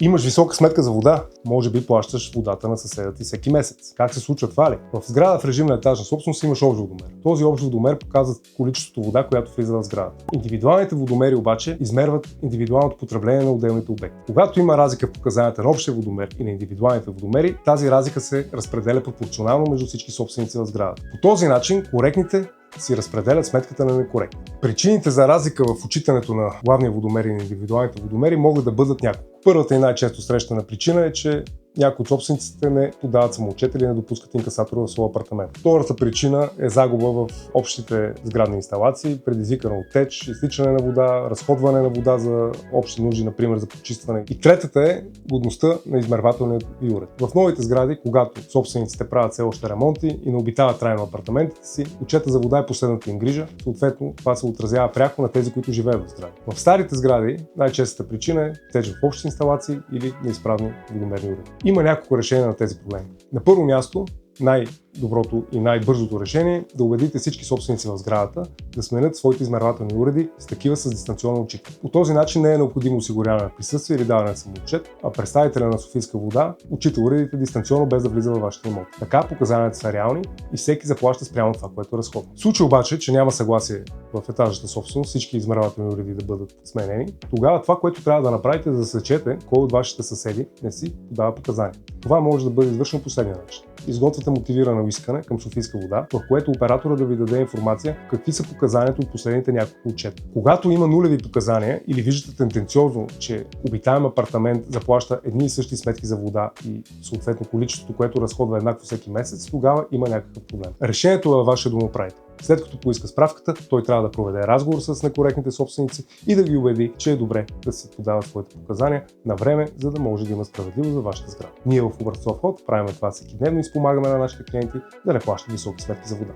Имаш висока сметка за вода, може би плащаш водата на съседа ти всеки месец. Как се случва това ли? В сграда в режим на етажна собственост имаш общ водомер. Този общ водомер показва количеството вода, която влиза в сградата. Индивидуалните водомери обаче измерват индивидуалното потребление на отделните обекти. Когато има разлика в показанията на общия водомер и на индивидуалните водомери, тази разлика се разпределя пропорционално между всички собственици в сградата. По този начин коректните си разпределят сметката на некоректни. Причините за разлика в отчитането на главния водомер и на индивидуалните водомери могат да бъдат няколко. Първата и най-често срещана причина е, че някои от собствениците не подават самоотчет или не допускат инкасатора в своя апартамент. Втората причина е загуба в общите сградни инсталации, предизвикана от теч, изтичане на вода, разходване на вода за общи нужди, например за почистване. И третата е годността на измервателния ви уред. В новите сгради, когато собствениците правят все още ремонти и не обитават трайно апартаментите си, отчета за вода е последната им грижа, съответно това се отразява пряко на тези, които живеят в сгради. В старите сгради най-честата причина е теч в общи инсталации или неизправни водомерни уреди. Има няколко решения на тези проблеми. На първо място, най-доброто и най-бързото решение е да убедите всички собственици в сградата да сменят своите измервателни уреди с такива с дистанционно отчитане. По този начин не е необходимо осигуряване на присъствие или даване на самоотчет, а представителя на Софийска вода отчита уредите дистанционно без да влиза във вашите имоти. Така показанията са реални и всеки заплаща спрямо това, което е разходно. В случай обаче, че няма съгласие в етажната собственост всички измервателни уреди да бъдат сменени, тогава това, което трябва да направите е да засечете кой от вашите съседи не си подава показания. Това може да бъде извършено по следния начин. Изготвяте мотивирано искане към Софийска вода, в което оператора да ви даде информация какви са показанията от последните няколко отчета. Когато има нулеви показания или виждате тенденциозно, че обитаем апартамент заплаща едни и същи сметки за вода и съответно количеството, което разходва еднакво всеки месец, тогава има някакъв проблем. Решението е във вашия домоуправител. След като поиска справката, той трябва да проведе разговор с некоректните собственици и да ги убеди, че е добре да се подават своите показания на време, за да може да има справедливост за вашата сграда. Ние в Образцов ход правим това всекидневно и спомагаме на нашите клиенти да не плащат високи сметки за вода.